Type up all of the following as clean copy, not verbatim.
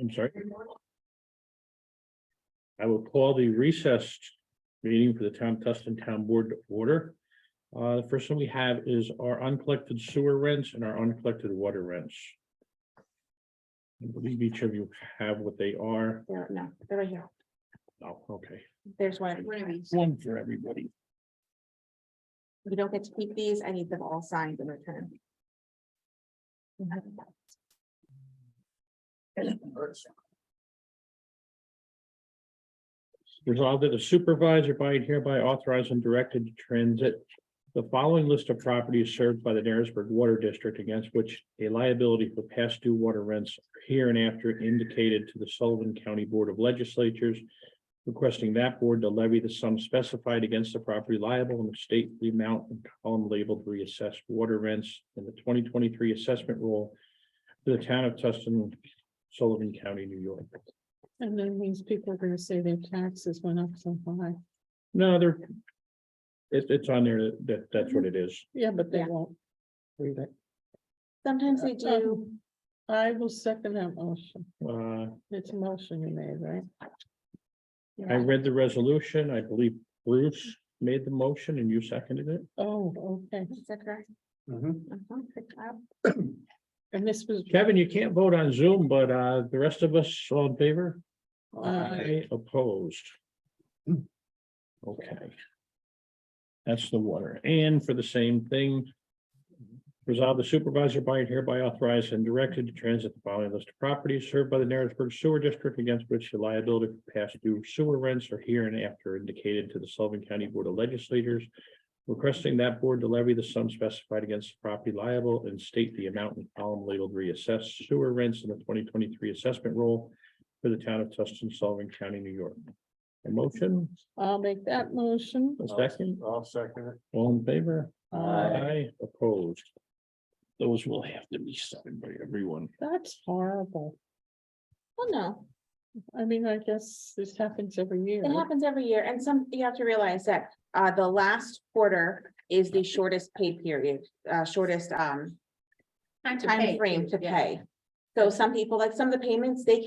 I'm sorry. I will call the recessed meeting for the Town of Tustin Town Board to order. The first one we have is our uncollected sewer rents and our uncollected water rents. I believe each of you have what they are. No, they're right here. Oh, okay. There's one of each. One for everybody. You don't get to keep these. I need them all signed in return. Resolved that the supervisor by and hereby authorized and directed to transit the following list of properties served by the Narrowsburg Water District against which a liability for past due water rents here and after indicated to the Sullivan County Board of Legislatures, requesting that board to levy the sum specified against the property liable and state the amount and column labeled reassessed water rents in the 2023 assessment roll for the town of Tustin, Sullivan County, New York. And then these people are gonna say their taxes went up so high. No, it's on there that's what it is. Yeah, but they Yeah. won't read it. Sometimes they do. I will second that motion. Uh, It's a motion you made, right? I read the resolution. I believe Bruce made the motion and you seconded it. Oh, okay. Is that correct? And this was. Kevin, you can't vote on Zoom, but the rest of us all in favor? Aye. Opposed. Okay. That's the water. And for the same thing. Resolve the supervisor by and hereby authorized and directed to transit the following list of properties served by the Narrowsburg Sewer District against which the liability for past due sewer rents are here and after indicated to the Sullivan County Board of Legislators, requesting that board to levy the sum specified against the property liable and state the amount and column labeled reassessed sewer rents in the 2023 assessment roll for the town of Tustin, Sullivan County, New York. A motion, I'll make that motion. a second, I'll second it. all in favor? Aye. Opposed. Those will have to be signed by everyone. That's horrible. Well, no, I mean, I guess this happens every year. it happens every year, and you have to realize that the last quarter is the shortest pay period, shortest time frame to pay. So some people, like some of the payments, they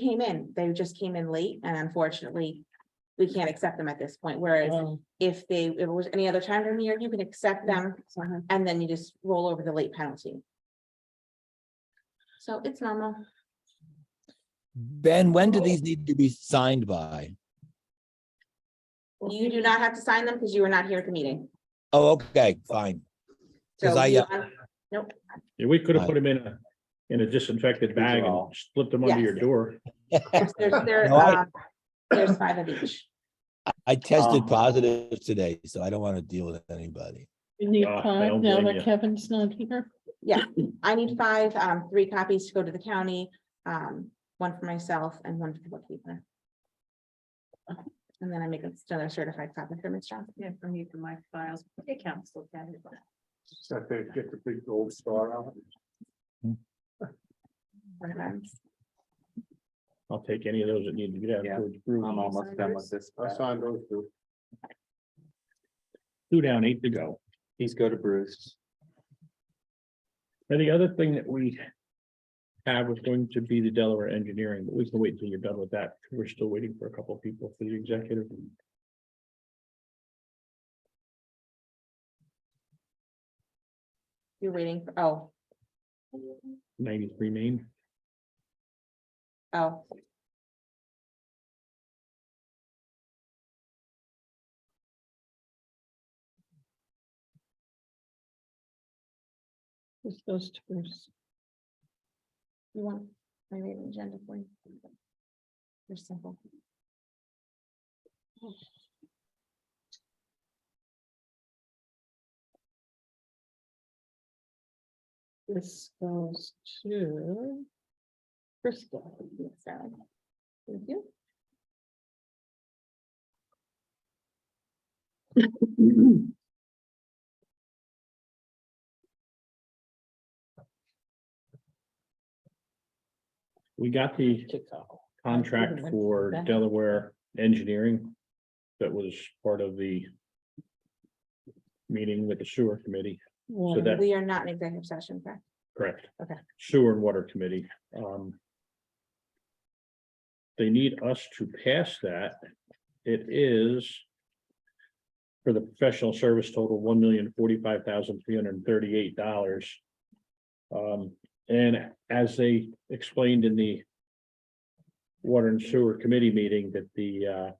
just came in late, and unfortunately, we can't accept them at this point, whereas Oh, if it was any other time during the year, you can accept them, uh-huh. and then you just roll over the late penalty. So it's normal. Ben, when do these need to be signed by? You do not have to sign them because you were not here at the meeting. Oh, okay, fine. So 'Cause I, you want- Nope, Yeah, we could have put them in a disinfected bag and all. split them under your Yes. door. yes, No, there's 5 of each. I tested Um, positive today, so I don't want to deal with anybody. You need I 5 don't now blame that you. Kevin's not here. I need 5, 3 copies to go to the county, 1 for myself and 1 for the bookkeeper. And then I make another certified copy for Ms. Johnson. Yeah, from you, from my files, the account's still counted. So they get the big gold star out. I'll take any of those that need to get out. Yeah. towards Bruce. I'm almost done with this. I signed those two. 2 down, 8 to go. These go to Bruce. And the other thing that we have was going to be the Delaware engineering, but we can wait until you're done with that. We're still waiting for a couple of people for the executive. You're waiting for, 93 Main. oh, This goes to Bruce. you want, I made an agenda for you. They're simple. This goes to Krista. So, thank you. We got the contract for Delaware engineering. That was part of the meeting with the sewer committee, Water. that- We are not in executive session, correct? correct? Okay. Sewer and water committee. they need us to pass that. It is for the professional service total, $1,045,338. And as they explained in the Water and Sewer Committee meeting, that the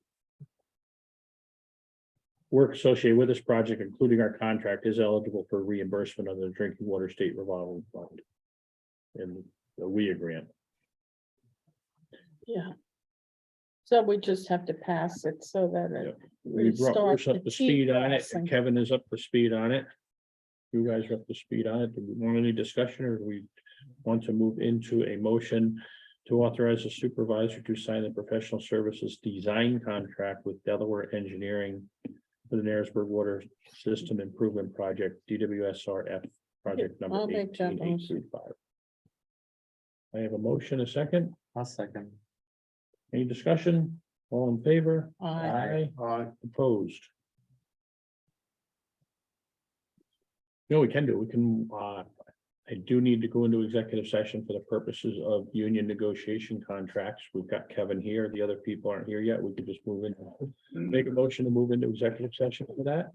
work associated with this project, including our contract, is eligible for reimbursement under the Drinking Water State Revolving Fund and the WIA grant. Yeah. So we just have to pass it so that it. We brought start Bruce up the to speed on it, T-crossing. and Kevin is up to speed on it. You guys are up to speed on it. Do we want any discussion, or do we want to move into a motion to authorize the supervisor to sign the professional services design contract with Delaware Engineering for the Narrowsburg Water System Improvement Project, DWSRF project number I'll make that 18835. I have a motion, a second. I'll second. Any discussion? All in favor? Aye. Opposed? No, we can do, we can, I do need to go into executive session for the purposes of union negotiation contracts. We've got Kevin here, the other people aren't here yet, we could just move in. Make a motion to move into executive session for that,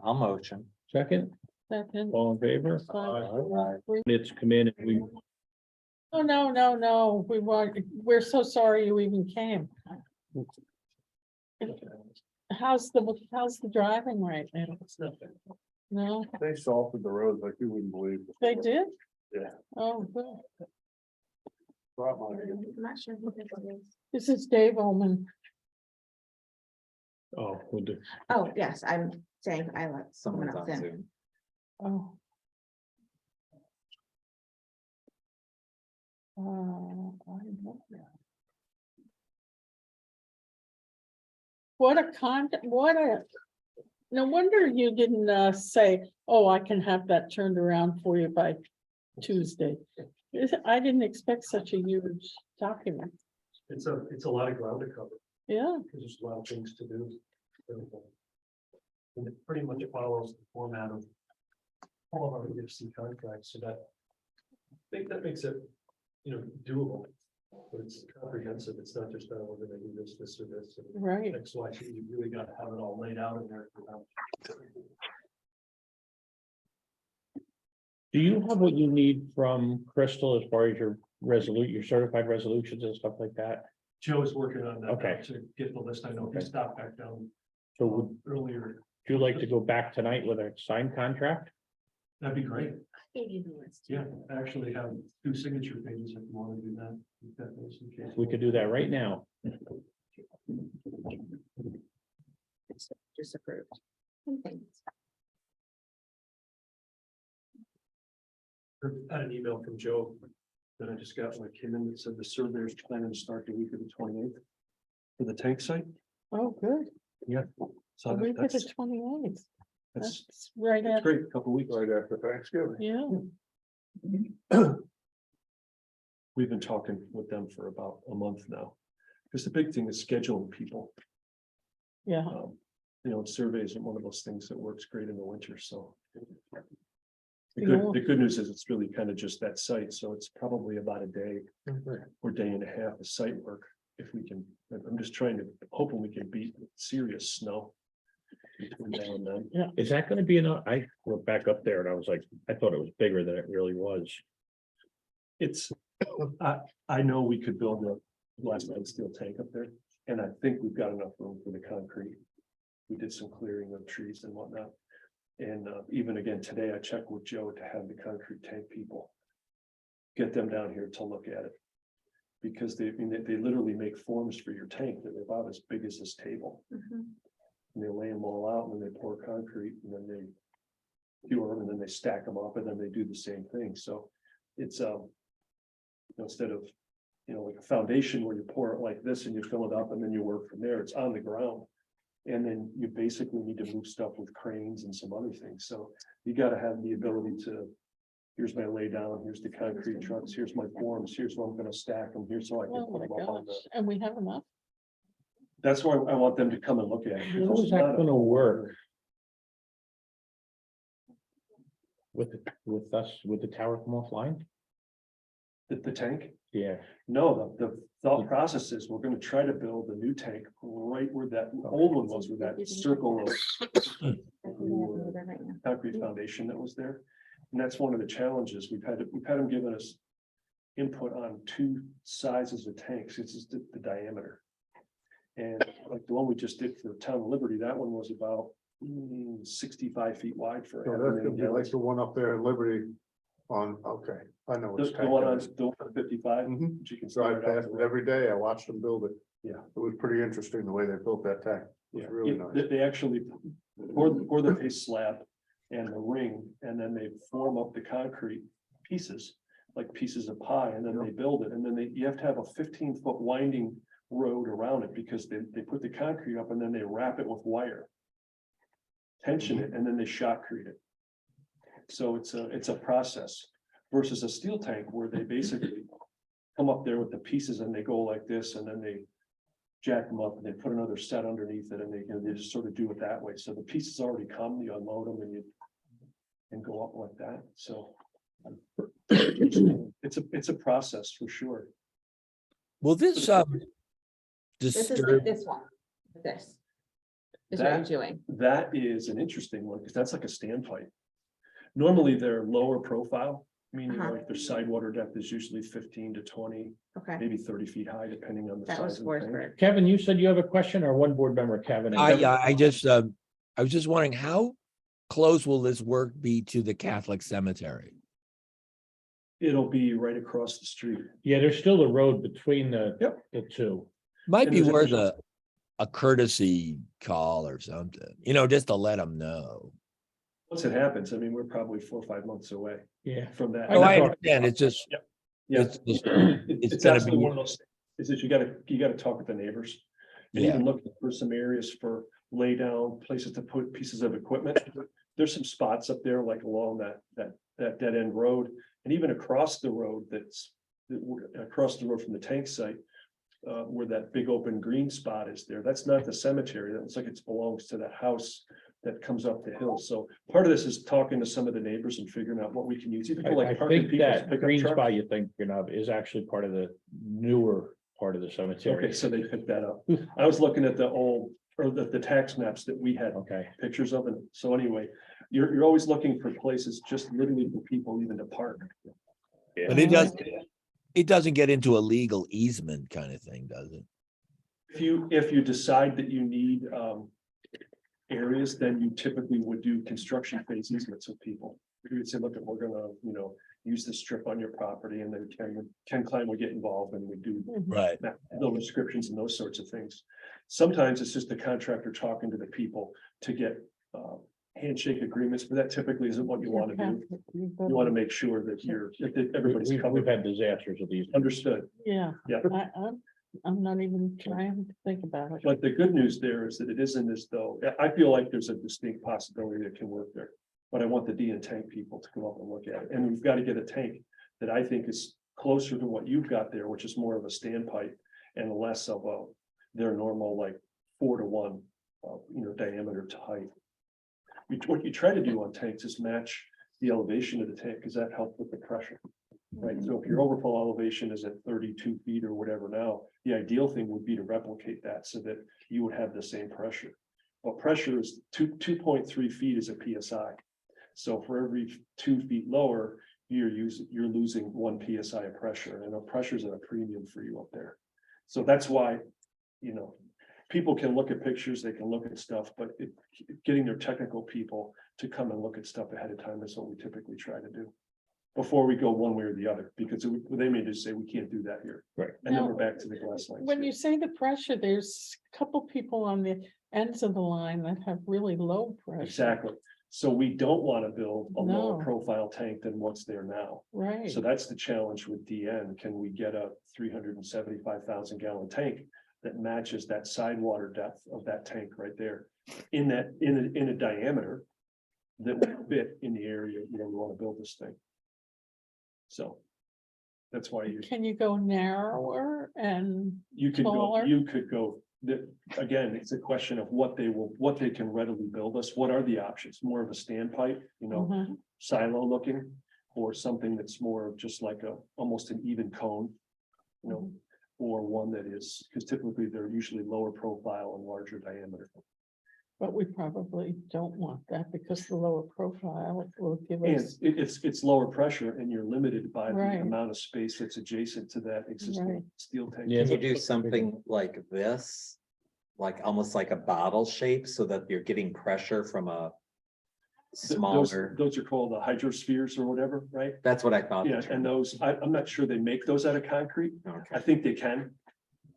I'll motion. second, Second. all in favor? Fine. It's come in and we, Oh, no, we're so sorry you even came. How's the driving right now? No, They salted the roads like you wouldn't believe. they did? Yeah. Oh, good. I'm not sure who this is. This is Dave Omen. oh, we'll do, Oh, yes, I'm saying I let someone else in. Oh. I know that. What a, no wonder you didn't say, oh, I can have that turned around for you by Tuesday. I didn't expect such a huge document. It's a lot of ground to cover, Yeah, because there's a lot of things to do. And it pretty much follows the format of all of our EFC contracts, so that I think that makes it, doable. But it's comprehensive, it's not just, we're gonna do this, this, or this, and right. X, Y, Z, you really gotta have it all laid out in there. do you have what you need from Crystal as far as your your certified resolutions and stuff like that? Joe's working on that now Okay. to get the list, I know he Okay. stopped back down So would earlier, you like to go back tonight with a signed contract? that'd be great. Gave you the list. Yeah, I actually have 2 signature pages if you want to do that. You've got those in case. We could do that right now. Just approved. I had an email from Joe that I just got when I came in that said the surveyor's planning to start the week of the 28th for the tank site. Oh, good. So We did that's, the 28th. that's That's right that's after, great, a couple weeks. Right after Thanksgiving. yeah. We've been talking with them for about a month now. Because the big thing is scheduling people. Yeah, Surveys are one of those things that works great in the winter, so. Yeah. The good news is it's really kind of just that site, so it's probably about a day or day and a half of site work. If we can, I'm just hoping we can beat serious snow. Between now and then. Is that gonna be enough? I went back up there and I was like, I thought it was bigger than it really was. It's, I know we could build a glass line steel tank up there, and I think we've got enough room for the concrete. We did some clearing of trees and whatnot. And even again, today I checked with Joe to have the concrete tank people get them down here to look at it. Because they literally make forms for your tank that are about as big as this table. Mhm. And they lay them all out and then they pour concrete and then they cure them and then they stack them up and then they do the same thing. So it's instead of, like a foundation where you pour it like this and you fill it up and then you work from there, it's on the ground. And then you basically need to move stuff with cranes and some other things. So you gotta have the ability to, here's my lay down, here's the concrete trucks, here's my forms, here's where I'm gonna stack them, here's so I can oh put my them up on gosh, the. and we have enough? That's why I want them to come and look at it. How because is it's that not a- gonna work? With us, with the tower come offline? The tank? Yeah, No, the thought process is we're gonna try to build a new tank right where that old one was, where that circle of concrete foundation that was there. And that's one of the challenges. We've had them giving us input on two sizes of tanks. It's just the diameter. And like the one we just did for Town of Liberty, that one was about 65 feet wide for. So that's gonna be like the one up there at Liberty on, okay, I know. which The one on tank the one on 55, Mhm. which you can that is. Drive start out past the it road. every day. I watched them build it. Yeah. It was pretty interesting the way they built that tank. It was Yeah, really yeah, nice. they actually pour the base slab and the ring, and then they form up the concrete pieces, like pieces of pie, and then they build it, and then you have to have a 15-foot winding road around it, because they put the concrete up and then they wrap it with wire. Tension it, and then they shotcrete it. So it's a process versus a steel tank where they basically come up there with the pieces and they go like this, and then they jack them up and they put another set underneath it, and they just sort of do it that way. So the pieces already come, you unload them and go up like that. So it's a process for sure. Will this, This is disturb, this one, this. Is what you're doing. That is an interesting one, because that's like a standpipe. Normally, they're lower profile, meaning Uh-huh. like their side water depth is usually 15 to 20, Okay, maybe 30 feet high, depending on the that was size of the tank. Forsberg. Kevin, you said you have a question, or one board member, Kevin? I just, I was just wondering, how close will this work be to the Catholic cemetery? It'll be right across the street. Yeah, there's still the road between the two. Might And be there's worth actually- a courtesy call or something, just to let them know. Once it happens, I mean, we're probably 4 or 5 months away Yeah. from that. Oh, I thought- understand, it's just, Yeah, it's just, it's it's gonna absolutely be- one of those, things, is that you gotta talk with the neighbors. And Yeah. even look for some areas for lay down, places to put pieces of equipment. There's some spots up there, like along that dead end road, and even across the road across the road from the tank site. Where that big open green spot is there, that's not the cemetery, that looks like it belongs to the house that comes up the hill. So part of this is talking to some of the neighbors and figuring out what we can use, even I like parking think people's that pickup green trucks. spot you're thinking of is actually part of the newer part of the cemetery. Okay, so they picked that up. I was looking at the old, or the tax maps that we had Okay, pictures of, and so anyway, you're always looking for places just literally for people even to park. but it doesn't get into a legal easement kind of thing, does it? If you decide that you need areas, then you typically would do construction phase easements with people. You would say, look, we're gonna, use this strip on your property, and then Ken Klein would get involved, and we do Right. the descriptions and those sorts of things. Sometimes it's just the contractor talking to the people to get handshake agreements, but that typically isn't what you want to do. You want to make sure that everybody's we've covered. had disasters with these. Understood. Yeah. Yeah. I'm not even trying to think about it. But the good news there is that it isn't as though, I feel like there's a distinct possibility that can work there. But I want the D and tank people to come up and look at it, and we've got to get a tank that I think is closer to what you've got there, which is more of a standpipe and less of their normal like 4-to-1, diameter to height. What you try to do on tanks is match the elevation of the tank, because that helps with the pressure. Right, so if your overflow elevation is at 32 feet or whatever now, the ideal thing would be to replicate that so that you would have the same pressure. But pressure is 2.3 feet is a PSI. So for every 2 feet lower, you're losing 1 PSI of pressure, and the pressure's at a premium for you up there. So that's why, people can look at pictures, they can look at stuff, but getting their technical people to come and look at stuff ahead of time is what we typically try to do. Before we go one way or the other, because they may just say, we can't do that here. Right. And then Now, we're back to the glass lines. When you say the pressure, there's a couple people on the ends of the line that have really low pressure. Exactly. So we don't want to build a lower No. profile tank than what's there now. Right. So that's the challenge with DN. Can we get a 375,000 gallon tank that matches that side water depth of that tank right there? In a diameter that would fit in the area, we want to build this thing. So that's why Can you go narrower and, you could Taller. go, again, it's a question of what they can readily build us. What are the options? More of a standpipe, Mhm. silo looking, or something that's more of just like almost an even cone. You know, or one that is, because typically they're usually lower profile and larger diameter. But we probably don't want that because the lower profile will give And us, it's lower pressure and you're limited by the Right. amount of space that's adjacent to that Right. existing steel tank. Yeah, Can you do something like this? Like almost like a bottle shape so that you're getting pressure from a smaller, Those are called the hydrospheres or whatever, right? that's what I thought. the Yeah, term- and those, I'm not sure they make those out of concrete. I Okay, think they can.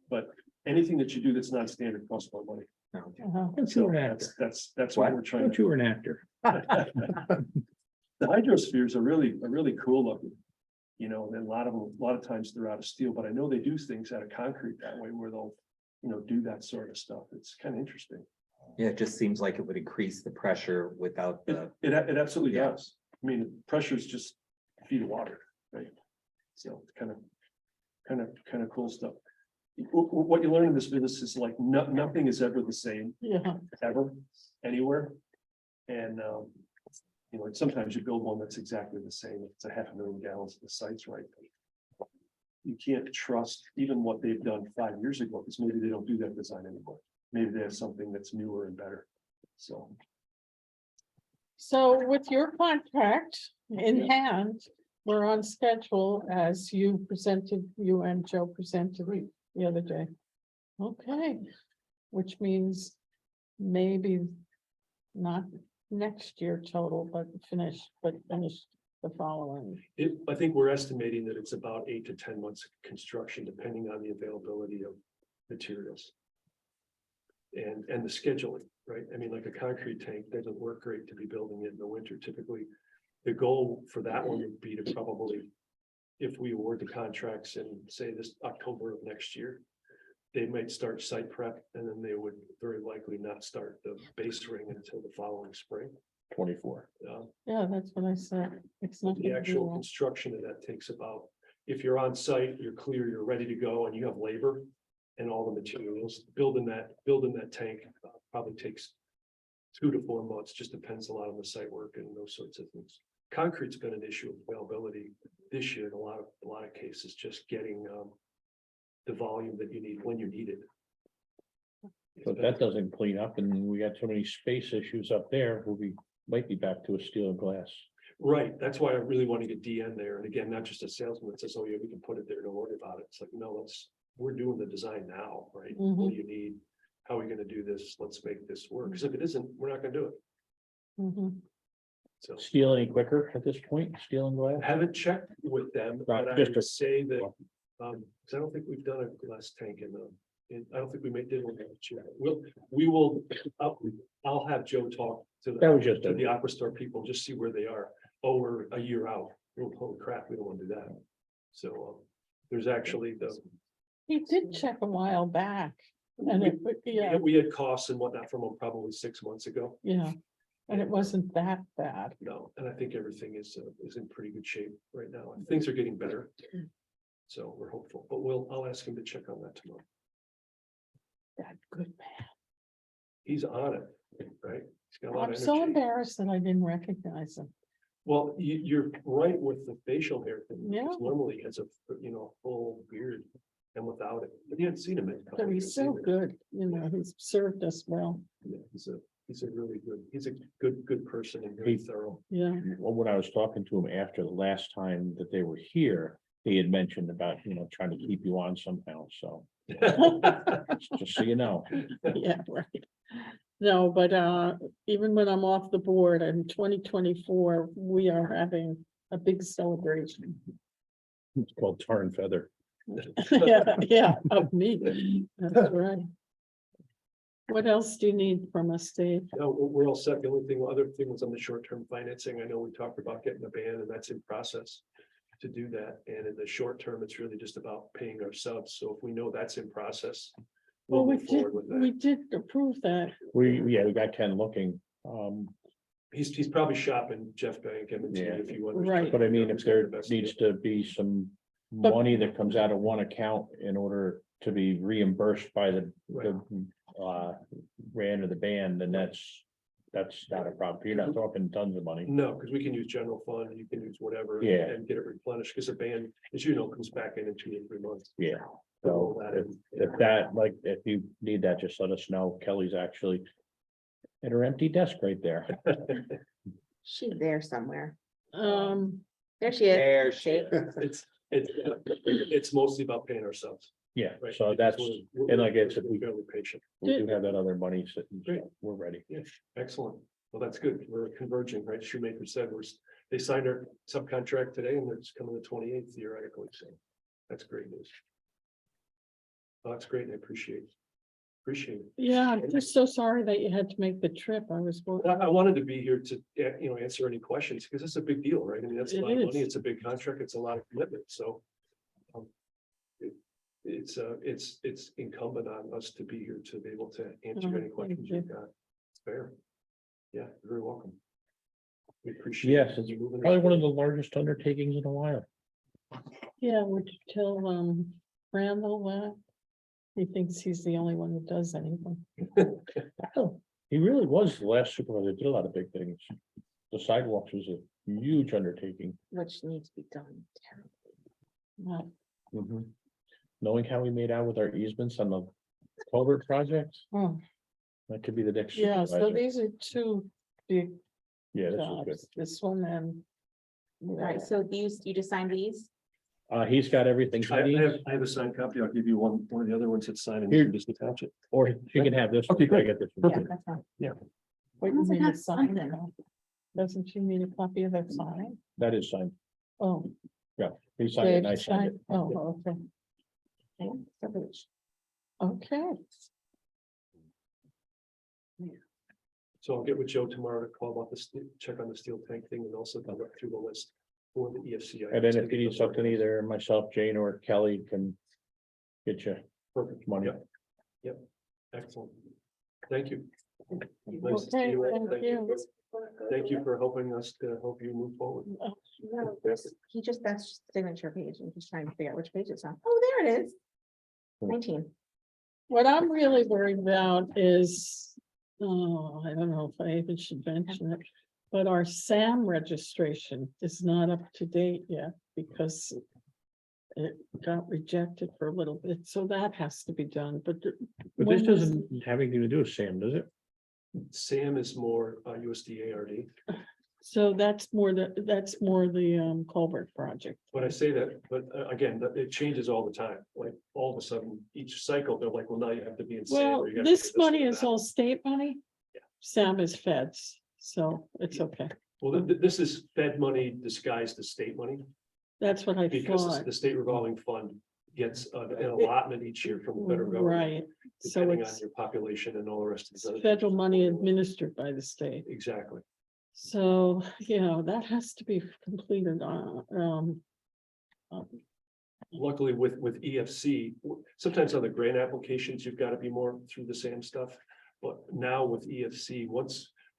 But anything that you do that's not standard costs more money. okay. Don't you So were an actor? that's what What? we're trying Don't to. you were an actor? The hydrospheres are really cool looking. You know, and a lot of times they're out of steel, but I know they do things out of concrete that way where they'll, you know, do that sort of stuff. It's kind of interesting. Yeah, it just seems like it would increase the pressure without the, It absolutely Yeah. does. I mean, pressure is just feet of water, right? So it's kind of cool stuff. What you learn in this business is like, nothing is ever the same, yeah, ever, anywhere. And, you know, sometimes you build one that's exactly the same. It's 500,000 gallons, the site's right. You can't trust even what they've done 5 years ago, because maybe they don't do that design anymore. Maybe they have something that's newer and better. So, so with your contract in hand, we're on schedule as you presented, you and Joe presented the other day. Okay, which means maybe not next year total, but finish the following. I think we're estimating that it's about 8 to 10 months of construction, depending on the availability of materials. And the scheduling, right? I mean, like a concrete tank doesn't work great to be building it in the winter. Typically, the goal for that one would be to probably, if we award the contracts in, say, this October of next year, they might start site prep, and then they would very likely not start the base ring until the following spring. 24. Yeah, that's what I said. It's not. The gonna be actual long. construction of that takes about, if you're on site, you're clear, you're ready to go, and you have labor and all the materials, building that tank probably takes 2 to 4 months, just depends a lot on the site work and those sorts of things. Concrete's been an issue of availability this year in a lot of cases, just getting the volume that you need when you need it. But that doesn't clean up and we got so many space issues up there, might be back to a steel and glass. Right, that's why I really want to get DN there, and again, not just a salesman that says, oh yeah, we can put it there, don't worry about it. It's like, no, we're doing the design now, right? What do you need? How are we gonna do this? Let's make this work, because if it isn't, we're not gonna do it. Mhm. So Steel any quicker at this point? Steel and glass? I haven't checked with them, but I Just a- would say that, because I don't think we've done a glass tank I don't think we did one last year. We will, I'll have Joe talk to That was just to the a, Aqua Star people, just see where they are. Oh, we're a year out. Oh, holy crap, we don't want to do that. So, there's actually He did check a while back and it, yeah, we had costs and whatnot from them probably 6 months ago. yeah, and it wasn't that bad. No, and I think everything is in pretty good shape right now. Things are getting better. So we're hopeful, but I'll ask him to check on that tomorrow. That good man. He's on it, right? He's got a lot I'm of so energy. embarrassed that I didn't recognize him. Well, you're right with the facial hair thing. Yeah. Because normally he has a, full beard and without it, but you hadn't seen him. In a couple But of he's years so either. good, he's served us well, Yeah, he's a really good person and very thorough. yeah. well, when I was talking to him after the last time that they were here, he had mentioned about, trying to keep you on somehow, so just so you know. Yeah, right. No, but even when I'm off the board in 2024, we are having a big celebration. It's called tar and feather. Yeah, of me. That's right. What else do you need from us, Dave? No, we're all set. The other thing was on the short-term financing. I know we talked about getting a ban and that's in process to do that. And in the short term, it's really just about paying our subs. So if we know that's in process, Well, we'll move forward with we that. did approve that. We got Ken looking, He's probably shopping Jeff Bank and Yeah. if you. Right. but I mean, if there needs to be some But- money that comes out of one account in order to be reimbursed by the Right. brand of the band, then that's that's not a problem. You're not talking tons of money. No, because we can use general fund, you can use whatever. Yeah. And get it replenished, because a band, as you know, comes back in 2 or 3 months. Yeah. Roll So that in. if that, like, if you need that, just let us know. Kelly's actually at her empty desk right there. She's there somewhere. Um, There she is. There she is. It's mostly about paying ourselves, Yeah, right? so Because that's, we're- and like I said, we're fairly patient. we do have that other money sitting, Great. so we're ready. Excellent. Well, that's good. We're converging, right? Shoemaker said they signed their subcontract today and they're just coming the 28th theoretically, so that's great news. Well, that's great. I appreciate it. yeah, I'm just so sorry that you had to make the trip. I was. I wanted to be here to, answer any questions, because it's a big deal, right? I mean, that's a It lot of is. money. It's a big contract. It's a lot of commitment, so. It's incumbent on us to be here to be able to answer Oh, any thank questions you. you've got. It's fair. Yeah, you're very welcome. We appreciate. Yes, it's you moving probably us one of the forward. largest undertakings in a while. Yeah, would you tell, Randall that? He thinks he's the only one who does anything. Wow, he really was the last supervisor, did a lot of big things. The sidewalks was a huge undertaking. Which needs to be done terribly. Wow. Knowing how we made out with our easements on the culvert project, Oh, that could be the next. yeah, so supervisor. these are two big Yeah, this is good. jobs, this one and. All right, so you just signed these? He's got everything he I needs, have a signed copy. I'll give you one of the other ones that's signed and Here. you can just attach it. or she can have this. one. Okay, great. I get this. one. Yeah, that's fine. Wait, you Does it need have to sign something? it? Doesn't she need a copy of that sign? That is signed. Oh. He signed it and I Dave signed it. signed- Oh, okay, Okay, so which- okay. So I'll get with Joe tomorrow to call about check on the steel tank thing and also go through the list for the EFC. And then if you need something, either myself, Jane, or Kelly can get you Perfect. money. Yep. Excellent. Thank you. Nice to see Okay, you. thank you. Thank you for helping us to help you move forward. No, that's just signature page. I'm just trying to figure out which page it's on. Oh, there it is. 19. What I'm really worried about is, oh, I don't know if I even should mention it. But our SAM registration is not up to date yet because. It got rejected for a little bit, so that has to be done, but. But when this was- doesn't have anything to do with Sam, does it? Sam is more USDA RD. So that's more the Colbert project. When I say that, but again, it changes all the time. Like all of a sudden, each cycle, they're like, well, now you have to be in. SAM, Well, or you gotta do this money or is that. all state money. Yeah. Sam is feds, so it's okay. Well, this is Fed money disguised as state money. That's what I Because thought, the state revolving fund gets an allotment each year from the federal government. right? So Depending on it's your population and all the rest of it's the. federal money administered by the state. Exactly. So, that has to be completed Luckily with EFC, sometimes on the grant applications, you've got to be more through the same stuff. But now with EFC,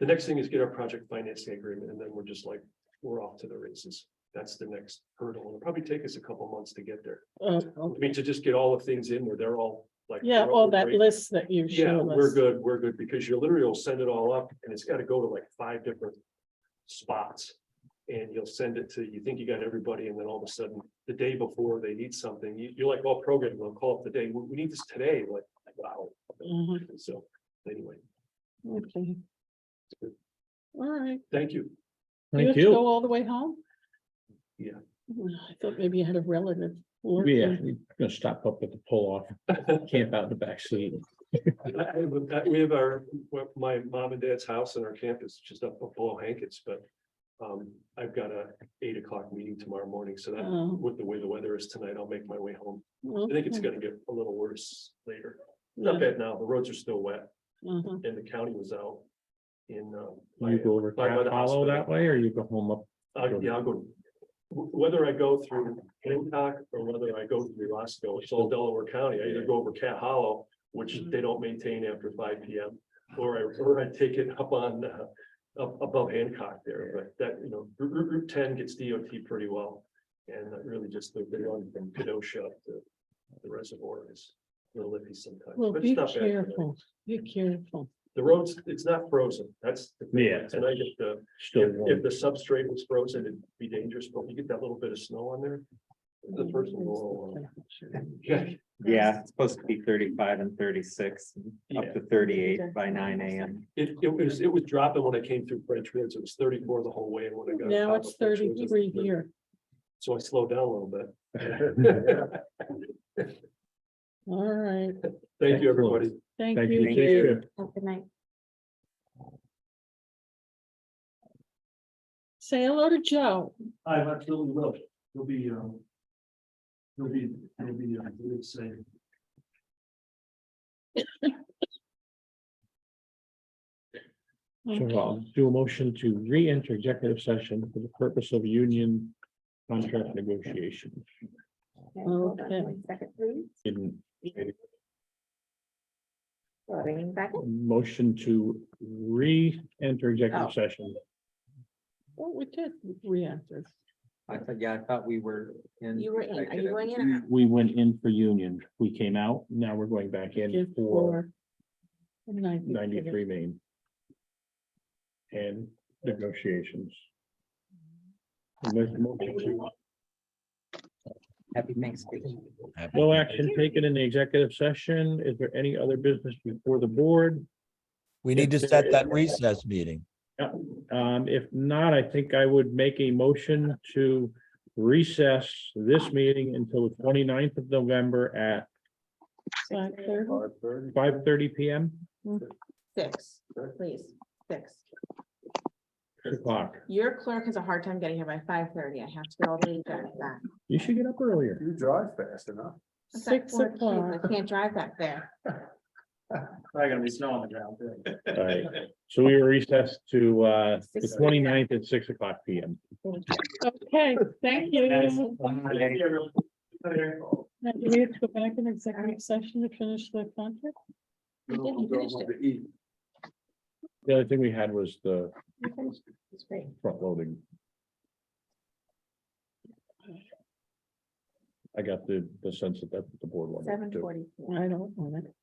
the next thing is get our project financing agreement, and then we're just like, we're off to the races. That's the next hurdle. It'll probably take us a couple months to get there. I mean, to just get all the things in where they're all like. yeah, they're all that great. list that you Yeah, showed we're good, because you literally will send it all up and it's gotta go to like 5 different spots. And you'll send it to, you think you got everybody, and then all of a sudden, the day before they need something, you're like, oh, program, they'll call up the day, we need this today, like, wow. Mhm. So, anyway, Okay. All right. thank you. You have Thank to you. go all the way home? Yeah. I thought maybe you had a relative. Yeah, working. we're gonna stop up at the pull off, camp out in the back seat. We have my mom and dad's house and our campus just up below Hankins, but. I've got a 8 o'clock meeting tomorrow morning, so that Oh. with the way the weather is tonight, I'll make my way home. I think it's Okay. gonna get a little worse later. Not Yeah. bad now, the roads are still wet Uh-huh. and the county was out in. You go over by Cat the Hollow hospital. that way, or you go home up? Yeah, I'll go. Whether I go through Hancock or whether I go through Roscoe, it's all Delaware County. I either go over Cat Hollow, which they don't maintain after 5 PM. Or I take it up on, up above Hancock there, but that, Route 10 gets DOT pretty well. And really just the run from Kenosha up to the reservoir is a little iffy sometimes. Well, but be it's not bad. careful, be careful. The roads, it's not frozen, that's. the thing. Yeah. Tonight, Still if warm. the substrate was frozen, it'd be dangerous, but you get that little bit of snow on there. The first one will, yeah, Yeah, it's supposed to be 35 and 36, up to 38 by 9 AM. it was dropping when I came through French Woods, it was 34 the whole way, and when I got. Now top it's of French Woods, 33 here. So I slowed down a little bit. All right, Thank you, everybody. thank Thank you. you. Thank Safe you. trip. Have a good night. Say hello to Joe. I absolutely will. You'll be, really safe. So I'll do a motion to re-enter executive session for the purpose of union contract negotiations. Hold on Okay. 1 second, please. In Bringing back in. motion to re-enter executive Oh. session. Oh, we did re-enter. I thought we were in. You were in, are you executive. going in or out? We went in for union. We came out. Now we're going back in Give for for 93. 93 Main. And negotiations. And there's a motion to- Happy Thanksgiving. No action taken in the executive session. Is there any other business before the board? We need to set that recess meeting. If not, I think I would make a motion to recess this meeting until the 29th of November at 5:30. 5:30 PM. 6, please, 6. 6 o'clock. Your clerk has a hard time getting here by 5:30. I have to go all the way back. You should get up earlier. You drive fast enough. I've got 6 4 kids, o'clock. I can't drive back there. Probably gonna be snow on the ground. All right. So we were recessed to the 6. 29th at 6 o'clock PM. Okay, thank you. Now, do we have to go back in executive session to finish the contract? You did, you finished it. To eat. The other thing we had was the You finished it. It's great. front loading. I got the sense that that's what the board wanted to do. 7:40. I don't want it.